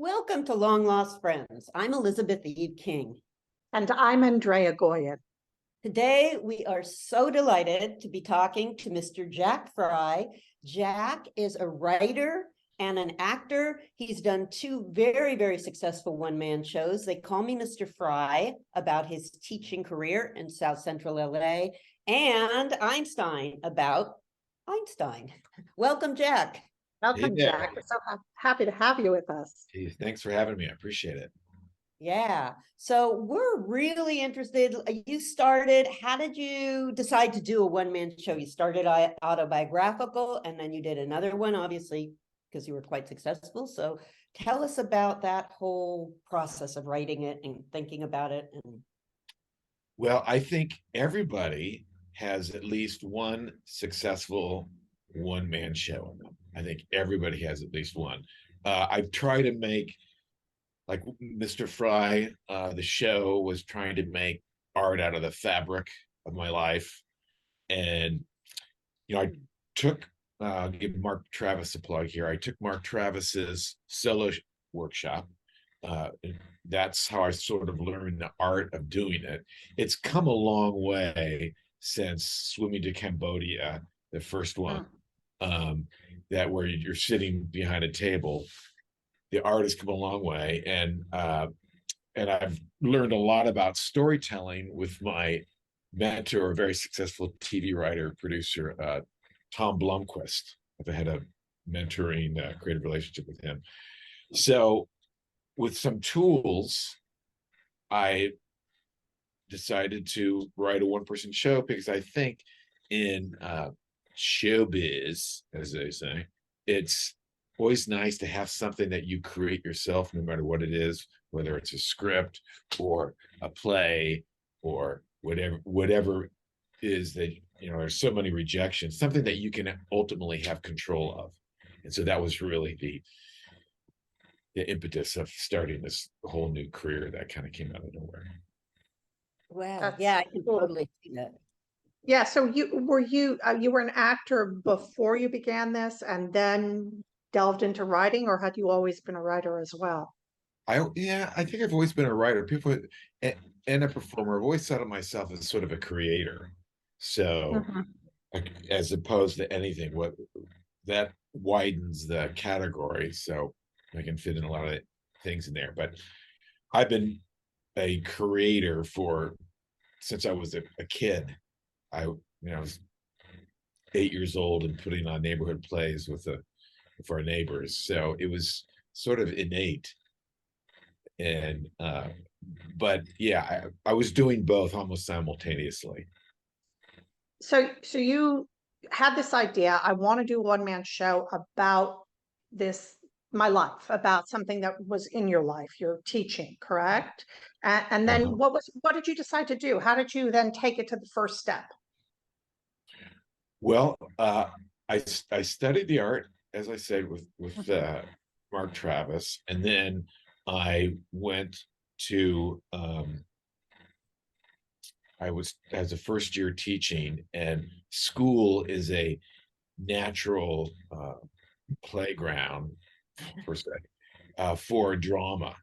Welcome to Long Lost Friends. I'm Elizabeth Eve King. And I'm Andrea Goyan. Today, we are so delighted to be talking to Mr. Jack Fry. Jack is a writer and an actor. He's done two very, very successful one-man shows. They Call Me Mr. Fry, about his teaching career in South Central LA, and Einstein, about Einstein. Welcome, Jack. Welcome, Hey Jack. We're so happy to have you with us. Hey, thanks for having me. I appreciate it. Yeah. So we're really interested. How did you decide to do a one-man show? You started autobiographical and then you did another one, obviously, because you were quite successful. So tell us about that whole process of writing it and thinking about it. Well, I think everybody has at least one successful one-man show. I think everybody has at least one. I've tried to make, like Mr. Fry, the show was trying to make art out of the fabric of my life. And, I took, give Mark Travis a plug here. I took Mark Travis's solo workshop. That's how I sort of learned the art of doing it. It's come a long way since Swimming to Cambodia, the first one, that where you're sitting behind a table. The art has come a long way, and I've learned a lot about storytelling with my mentor, a very successful TV writer, producer, Tom Blomquist. I've had a mentoring creative relationship with him. So with some tools, I decided to write a one-person show because I think in showbiz, as they say, it's always nice to have something that you create yourself, no matter what it is, whether it's a script or a play or whatever is that, there's so many rejections, something that you can ultimately have control of. And so that was really the impetus of starting this whole new career that kind of came out of nowhere. Wow. Yeah, I can totally see that. Yeah. So you were an actor before you began this, and then delved into writing, or had you always been a writer as well? I think I've always been a writer. People and a performer. I've always thought of myself as sort of a creator. So, as opposed to anything, what that widens the category, so I can fit in a lot of things in there. But I've been a creator since I was a kid. I was 8 years old and putting on neighborhood plays for our neighbors. So it was sort of innate. And but yeah, I was doing both almost simultaneously. So you had this idea, I want to do a one-man show about my life, about something that was in your life, your teaching, correct? And then what did you decide to do? How did you then take it to the first step? Well, I studied the art, as I said, with Mark Travis, and then I went to I was as a first year teaching, and school is a natural playground for drama.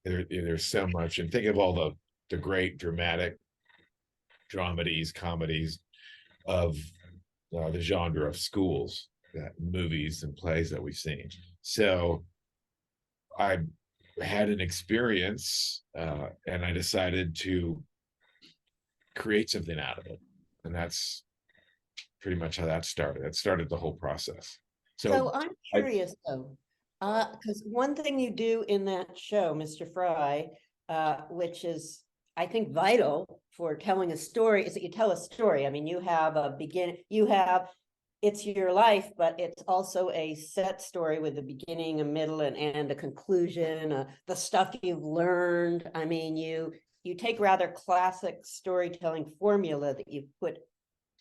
There's so much, and think of all the great dramatic dramedies, comedies of the genre of schools, movies and plays that we've seen. So I had an experience, and I decided to create something out of it, and that's pretty much how that started. That started the whole process. So I'm curious though, because one thing you do in that show, Mr. Fry, which is, I think, vital for telling a story, is that you tell a story. I mean, you have it's your life, but it's also a set story with a beginning, a middle, and a conclusion, the stuff you've learned. I mean, you take rather classic storytelling formula that you put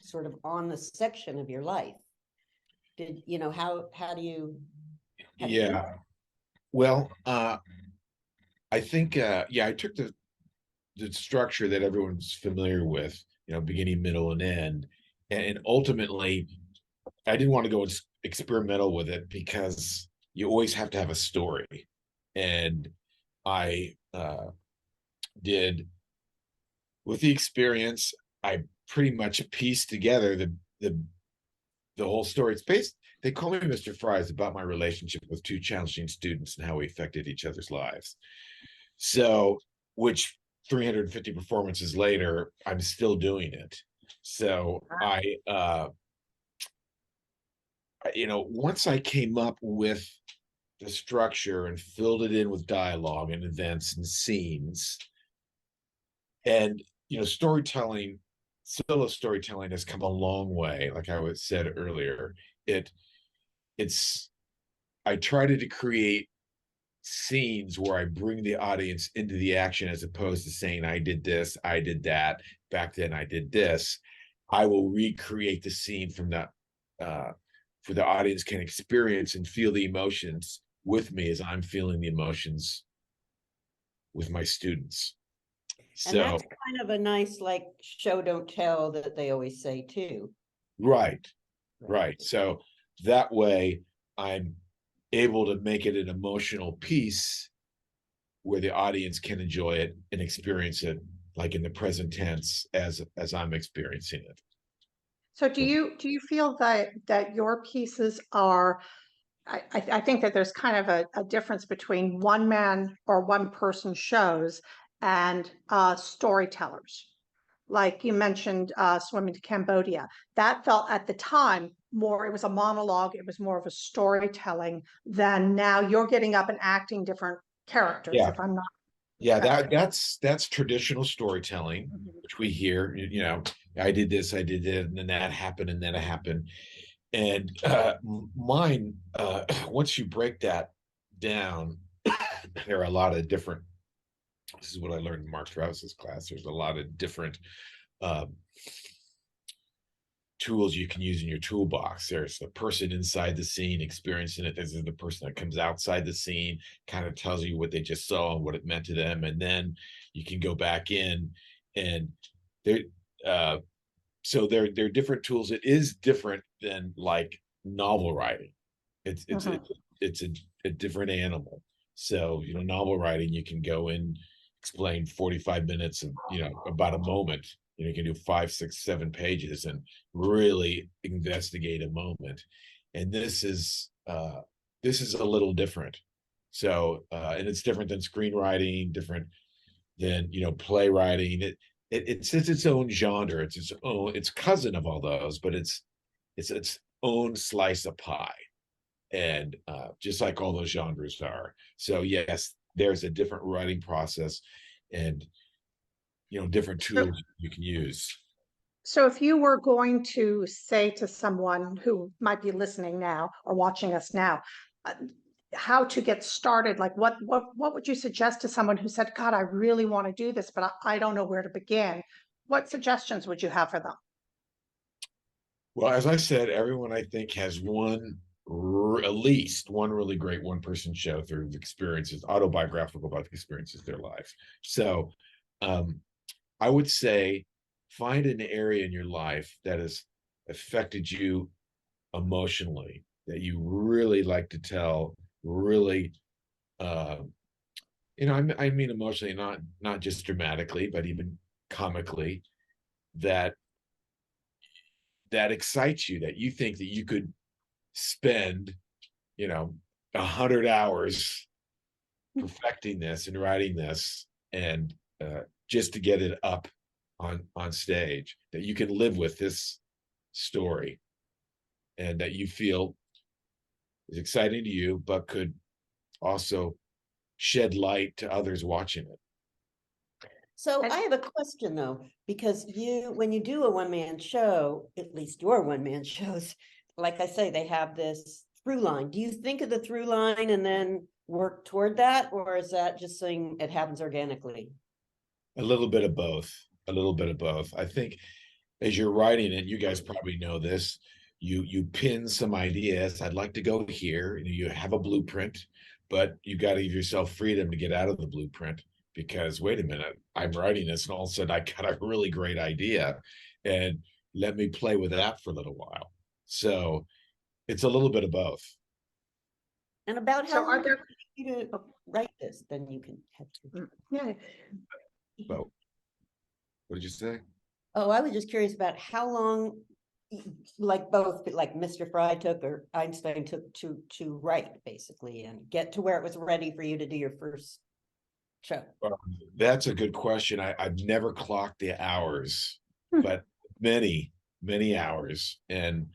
sort of on the section of your life. How do you? Yeah. Well, I think, I took the structure that everyone's familiar with, beginning, middle, and end. And ultimately, I didn't want to go experimental with it because you always have to have a story. And I did, with the experience, I pretty much pieced together the whole story. It's based, they call me Mr. Fry. It's about my relationship with two challenging students and how we affected each other's lives. So, which 350 performances later, I'm still doing it. So once I came up with the structure and filled it in with dialogue and events and scenes, and storytelling, solo storytelling has come a long way. Like I said earlier, it's I try to create scenes where I bring the audience into the action, as opposed to saying, I did this, I did that, back then I did this. I will recreate the scene from that, for the audience can experience and feel the emotions with me as I'm feeling the emotions with my students. And that's kind of a nice, like, show don't tell that they always say too. Right. So that way I'm able to make it an emotional piece where the audience can enjoy it and experience it like in the present tense as I'm experiencing it. So do you feel that your pieces are, I think that there's kind of a difference between one man or one person shows and storytellers. Like you mentioned, Swimming to Cambodia. That felt at the time more, it was a monologue, it was more of a storytelling than now you're getting up and acting different characters, Yeah. if I'm not. Yeah, that's traditional storytelling, which we hear, I did this, I did it, and then that happened, and then it happened. And mine, once you break that down, there are a lot of different, this is what I learned in Mark Strauss's class. There's a lot of different tools you can use in your toolbox. There's the person inside the scene experiencing it. There's the person that comes outside the scene, kind of tells you what they just saw and what it meant to them. And then you can go back in and so they're different tools. It is different than like novel writing. It's a different animal. So, novel writing, you can go in, explain 45 minutes of, about a moment. You can do 5, 6, 7 pages and really investigate a moment. And this is a little different. So, and it's different than screenwriting, different than, playwriting. It's its own genre. It's cousin of all those, but it's its own slice of pie. And just like all those genres are. So yes, there's a different writing process and different tools you can use. So if you were going to say to someone who might be listening now or watching us now, how to get started, like what would you suggest to someone who said, God, I really want to do this, but I don't know where to begin? What suggestions would you have for them? Well, as I said, everyone I think has at least one really great one-person show through experiences, autobiographical about the experiences of their lives. So I would say find an area in your life that has affected you emotionally, that you really like to tell, really, I mean emotionally, not just dramatically, but even comically, that excites you, that you think that you could spend 100 hours perfecting this and writing this, and just to get it up on stage, that you can live with this story and that you feel is exciting to you, but could also shed light to others watching it. So I have a question though, because when you do a one-man show, at least your one-man shows, like I say, they have this through line. Do you think of the through line and then work toward that? Or is that just saying it happens organically? A little bit of both. I think as you're writing it, you guys probably know this, you pin some ideas. I'd like to go here, and you have a blueprint, but you got to give yourself freedom to get out of the blueprint, because wait a minute, I'm writing this and all of a sudden I got a really great idea, and let me play with that for a little while. So it's a little bit of both. And about So how are long did there, it take you to write this? Then you can have to. yeah, Well, what did you say? Oh, I was just curious about how long, like both, like Mr. Fry took or Einstein took to write, basically, and get to where it was ready for you to do your first show. That's a good question. I've never clocked the hours, Hmm. but many, many hours. And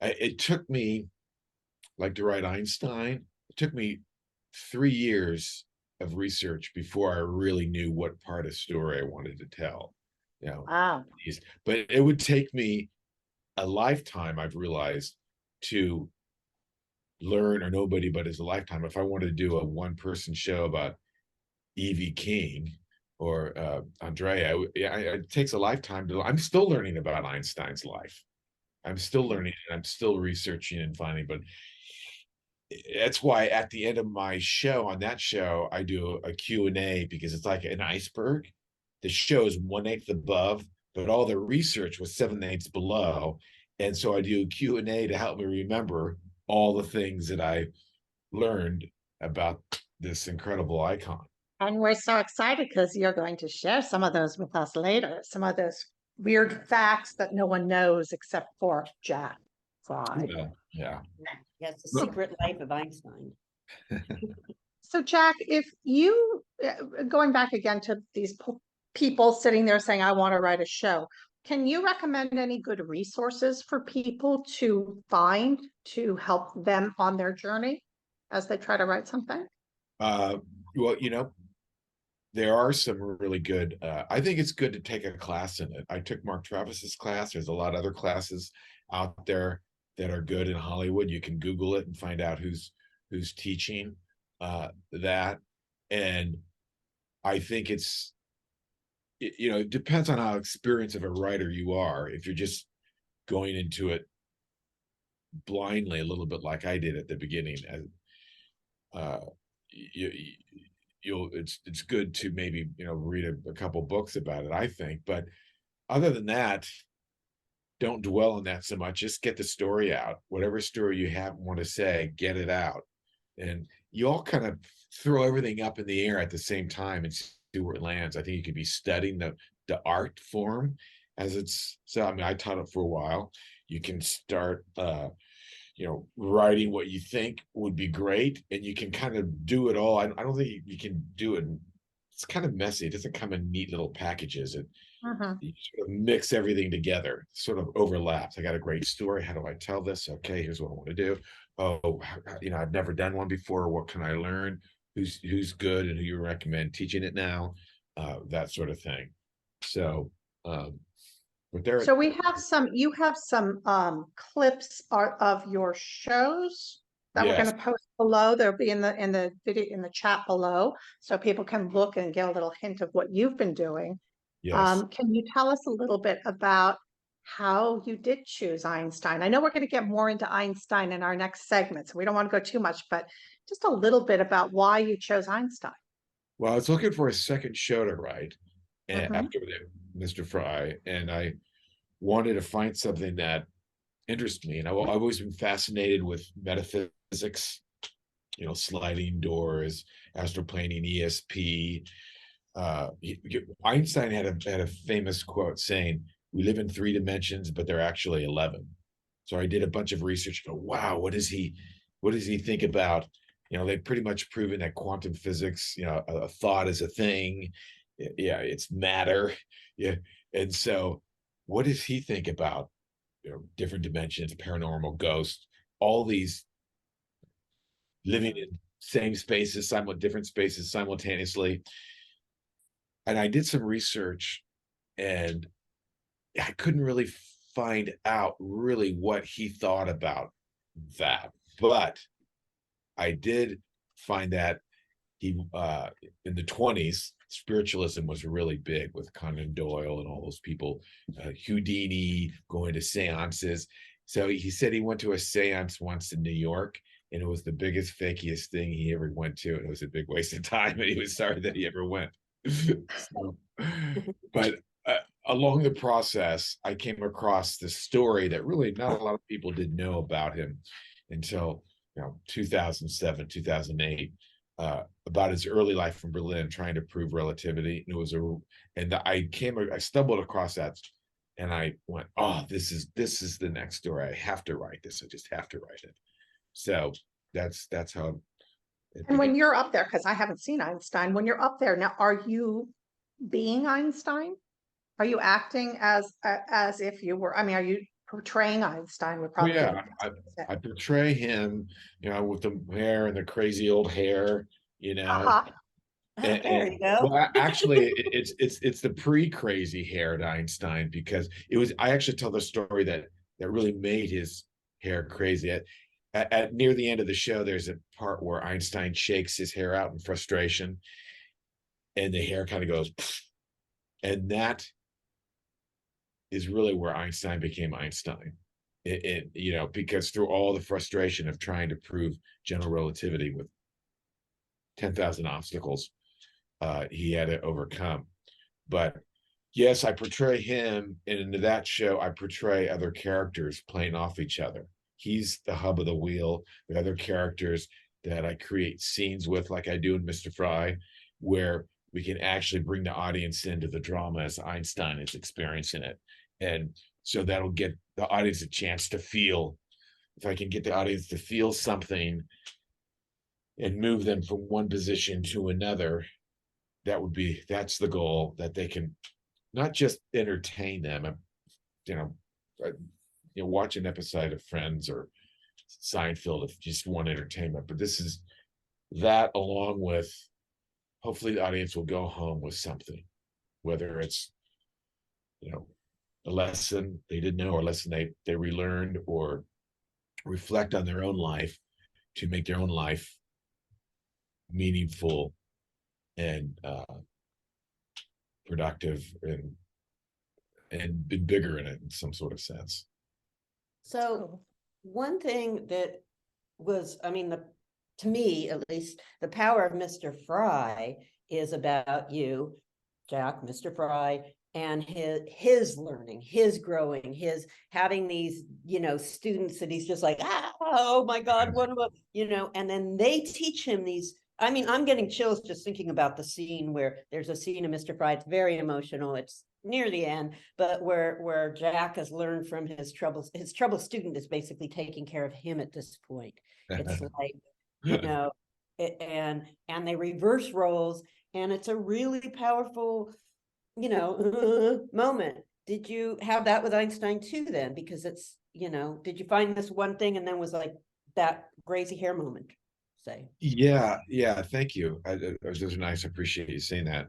it took me, like to write Einstein, it took me 3 years of research before I really knew what part of story I wanted to tell. You know, Wow. but it would take me a lifetime, I've realized, to learn, or nobody but is a lifetime. If I wanted to do a one-person show about Evie King or Andrea, it takes a lifetime to. I'm still learning about Einstein's life. I'm still learning, and I'm still researching and finding. But that's why at the end of my show, on that show, I do a Q&A, because it's like an iceberg. The show is 1/8 above, but all the research was 7/8 below. And so I do a Q&A to help me remember all the things that I learned about this incredible icon. And we're so excited because you're going to share some of those with us later, some of those weird facts that no one knows except for Jack Fry. Yeah. Yes, the secret life of Einstein. So, Jack, if you, going back again to these people sitting there saying, I want to write a show, can you recommend any good resources for people to find to help them on their journey as they try to write something? Well, there are some really good. I think it's good to take a class in it. I took Mark Travis's class. There's a lot of other classes out there that are good in Hollywood. You can Google it and find out who's teaching that. And I think it depends on how experienced of a writer you are. If you're just going into it blindly, a little bit like I did at the beginning, it's good to maybe read a couple books about it, I think. But other than that, don't dwell on that so much. Just get the story out. Whatever story you want to say, get it out. And you all kind of throw everything up in the air at the same time and see where it lands. I think you could be studying the art form as it's. So I mean, I taught it for a while. You can start writing what you think would be great, and you can kind of do it all. I don't think you can do it. It's kind of messy. It doesn't come in neat little packages. You sort of mix everything together, sort of overlaps. I got a great story. How do I tell this? Okay, here's what I want to do. Oh, I've never done one before. What can I learn? Who's good and who you recommend teaching it now? That sort of thing. So, but there. So you have some clips of your shows that we're Yes. going to post below. They'll be in the video, in the chat below, so people can look and get a little hint of what you've been doing. Yes. Can you tell us a little bit about how you did choose Einstein? I know we're going to get more into Einstein in our next segment, so we don't want to go too much, but just a little bit about why you chose Einstein. Well, I was looking for a second show to write Mhm. after Mr. Fry, and I wanted to find something that interests me. And I've always been fascinated with metaphysics, sliding doors, astroplaning, ESP. Einstein had a famous quote saying, "We live in 3 dimensions, but they're actually 11." So I did a bunch of research. Go, wow, what does he think about? They've pretty much proven that quantum physics, a thought is a thing. Yeah, it's matter. Yeah, and so what does he think about different dimensions, paranormal, ghosts, all these living in same spaces, different spaces simultaneously? And I did some research, and I couldn't really find out really what he thought about that. But I did find that he in the 20s, spiritualism was really big with Conan Doyle and all those people, Houdini, going to seances. So he said he went to a seance once in New York, and it was the biggest, fakiest thing he ever went to, and it was a big waste of time, and he was sorry that he ever went. So, but along the process, I came across this story that really not a lot of people did know about him until 2007, 2008, about his early life in Berlin, trying to prove relativity. And it was I stumbled across that, and I went, oh, this is the next story. I have to write this. I just have to write it. So that's how it And when began. you're up there, because I haven't seen Einstein, when you're up there now, are you being Einstein? Are you acting as if you were? I mean, are you portraying Einstein? Would Oh, probably be the yeah, best way to say. I portray him, with the hair and the crazy old hair, Uh-huh. Oh, there you go. well, actually, it's the pre-crazy haired Einstein, because I actually tell the story that really made his hair crazy. At near the end of the show, there's a part where Einstein shakes his hair out in frustration, and the hair kind of goes, pfft, and that is really where Einstein became Einstein. Because through all the frustration of trying to prove general relativity with 10,000 obstacles, he had to overcome. But yes, I portray him, and in that show, I portray other characters playing off each other. He's the hub of the wheel. The other characters that I create scenes with, like I do in Mr. Fry, where we can actually bring the audience into the drama as Einstein is experiencing it. And so that'll get the audience a chance to feel. If I can get the audience to feel something and move them from one position to another, that's the goal, that they can not just entertain them. You know, watch an episode of Friends or Seinfeld if you just want entertainment, but this is that, along with hopefully the audience will go home with something, whether it's a lesson they didn't know, or a lesson they relearned, or reflect on their own life to make their own life meaningful and productive, and bigger in it in some sort of sense. So one thing that was, I mean, to me, at least, the power of Mr. Fry is about you, Jack, Mr. Fry, and his learning, his growing, his having these, students that he's just like, oh my God, what about, and then they teach him these. I mean, I'm getting chills just thinking about the scene where there's a scene of Mr. Fry. It's very emotional. It's near the end, but where Jack has learned from his troubles. His trouble student is basically taking care of him at this point. It's like, and they reverse roles, and it's a really powerful, moment. Did you have that with Einstein too then? Because it's, did you find this one thing and then was like that crazy hair moment, say? Yeah, thank you. Those are nice. I appreciate you saying that.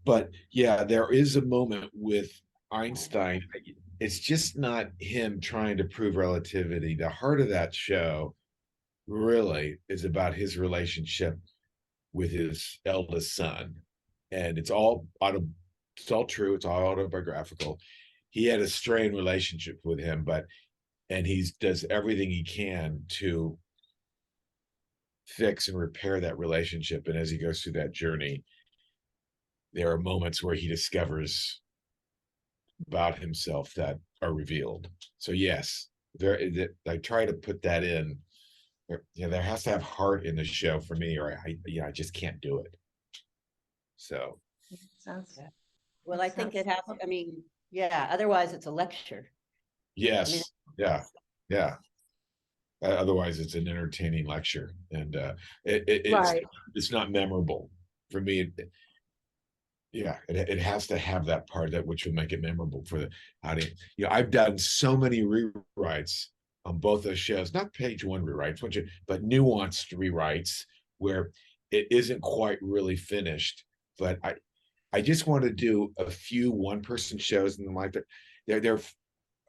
But yeah, there is a moment with Einstein. It's just not him trying to prove relativity. The heart of that show really is about his relationship with his eldest son, and it's all true. It's all autobiographical. He had a strained relationship with him, and he does everything he can to fix and repair that relationship. And as he goes through that journey, there are moments where he discovers about himself that are revealed. So yes, I try to put that in. There has to have heart in the show for me, or I just can't do it. So Sounds. Well, I think it has. I mean, yeah. Otherwise, it's a lecture. yes, I mean, yeah. Otherwise, it's an entertaining lecture, and Right. it's not memorable for me. It has to have that part that which will make it memorable for the audience. I've done so many rewrites on both those shows, not page one rewrites, but nuanced rewrites where it isn't quite really finished. But I just want to do a few one-person shows, and like they're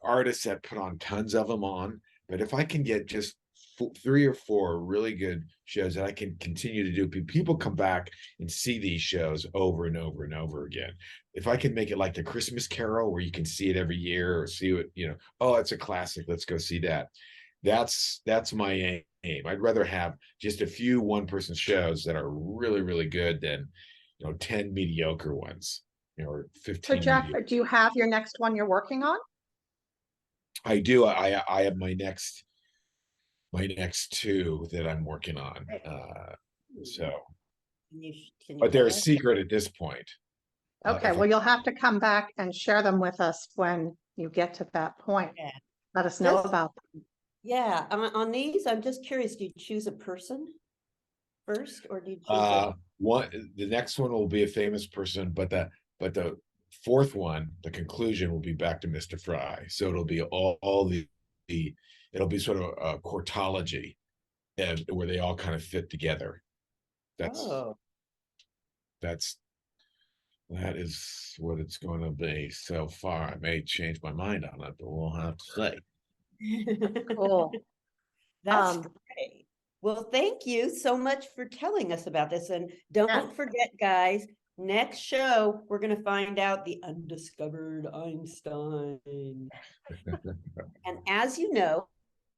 artists that put on tons of them on. But if I can get just 3 or 4 really good shows that I can continue to do, people come back and see these shows over and over and over again. If I can make it like the Christmas Carol, where you can see it every year, or see it, oh, it's a classic, let's go see that. That's my aim. I'd rather have just a few one-person shows that are really, really good than 10 mediocre ones, or 15. So Jack, do you have your next one you're working on? I do. I have my next my next two that I'm working on. So, Can you but they're a tell us? secret at this point. Okay, well, you'll have to come back and share them with us when you get to that point. Yeah. Let us know Just- about them. Yeah, on these, I'm just curious, do you choose a person first, or do you choose The next one will be a famous person, but the fourth one, the conclusion will be back to Mr. Fry. So it'll be all the it'll be sort of a quartology, and where they all kind of fit together. Oh, That is what it's going to be so far. I may change my mind on it, but we'll have to see. Cool. that's Um, great. Well, thank you so much for telling us about this. And don't forget, guys, next show, we're going to find out the undiscovered Einstein. And as you know,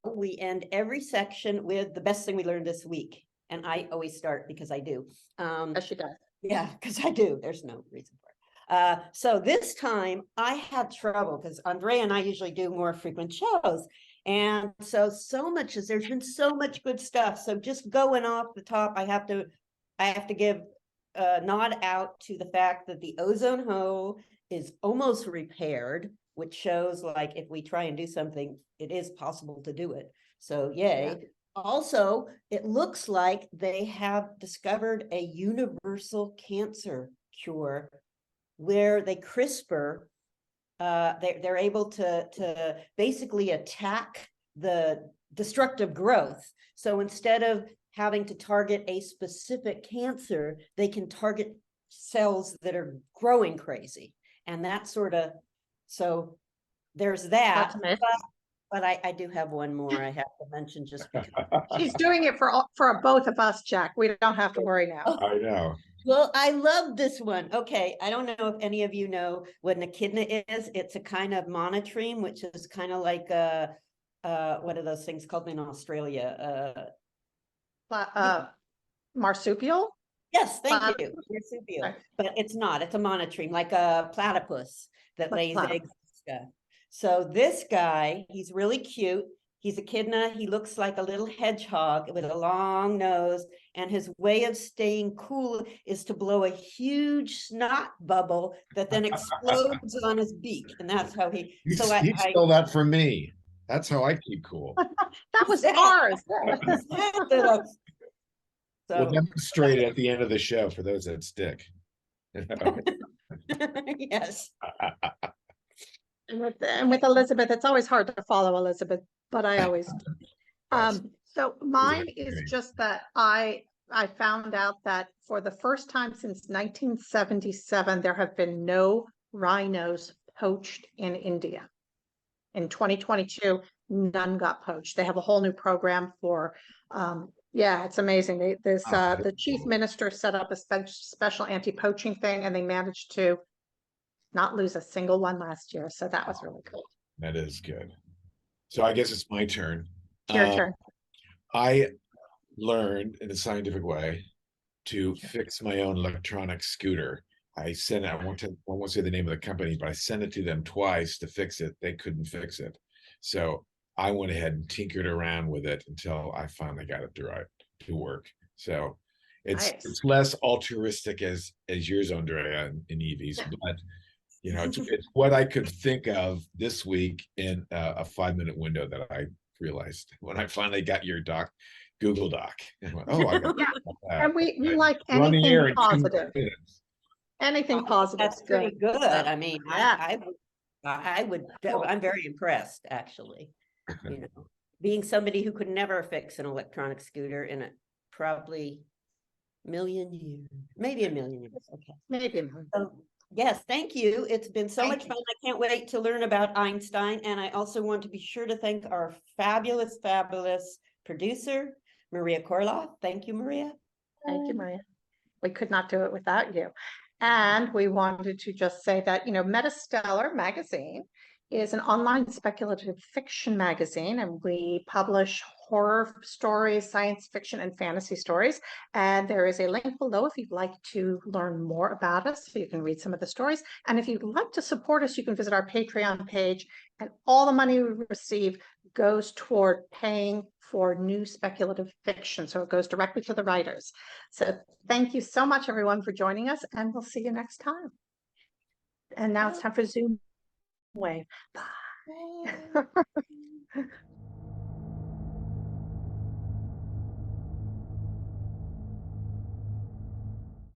we end every section with the best thing we learned this week. And I always start because I do. Yes, she does. Yeah, because I do. There's no reason for it. So this time I had trouble because Andrea and I usually do more frequent shows. And so there's been so much good stuff. So just going off the top, I have to give a nod out to the fact that the ozone hole is almost repaired, which shows like if we try and do something, it is possible to do it. So yay. Yeah. Also, it looks like they have discovered a universal cancer cure where they CRISPR, they're able to basically attack the destructive growth. So instead of having to target a specific cancer, they can target cells that are growing crazy. And that sort of, so there's that. But I do have one more I have to mention just because. She's doing it for both of us, Jack. We don't have to worry now. I know. Well, I love this one. Okay, I don't know if any of you know what an echidna is. It's a kind of monotreme, which is kind of like what are those things called in Australia? Marsupial? Yes, thank you. Marsupial. Right. But it's not. It's a monotreme, like a platypus that lays eggs and stuff. So this guy, he's really cute. He's echidna. He looks like a little hedgehog with a long nose. And his way of staying cool is to blow a huge snot bubble that then explodes on his beak. And that's how he. You So stole that from me. That's how I keep cool. That was ours. So, we'll demonstrate it at the end of the show for those that stick. yes. And with Elizabeth, it's always hard to follow Elizabeth, but I always do. So mine is just that I found out that for the first time since 1977, there have been no rhinos poached in India. In 2022, none got poached. They have a whole new program for, yeah, it's amazing. The chief minister set up a special anti-poaching thing, and they managed to not lose a single one last year. So that was really cool. That is good. So I guess it's my turn. Your turn. I learned in a scientific way to fix my own electronic scooter. I sent it, I won't say the name of the company, but I sent it to them twice to fix it. They couldn't fix it. So I went ahead and tinkered around with it until I finally got it to work. So it's less altruistic as yours, Andrea, and Evie's, but you know, it's what I could think of this week in a 5-minute window that I realized when I finally got your Google Doc. And went, oh, I got and we like anything positive. Anything positive. That's pretty good. I mean, yeah. I would. I'm very impressed, actually. You know, being somebody who could never fix an electronic scooter in a probably million years, maybe a million years. Okay, maybe a million. So, yes, thank you. It's been so much fun. I can't wait to learn about Einstein. And I also want to be sure to thank our fabulous producer, Maria Korloff. Thank you, Maria. Thank you, Maria. We could not do it without you. And we wanted to just say that, you know, MetaStellar magazine is an online speculative fiction magazine, and we publish horror stories, science fiction, and fantasy stories. And there is a link below if you'd like to learn more about us, so you can read some of the stories. And if you'd like to support us, you can visit our Patreon page, and all the money we receive goes toward paying for new speculative fiction. So it goes directly to the writers. So thank you so much, everyone, for joining us, and we'll see you next time. And now it's time for Zoom wave. Bye.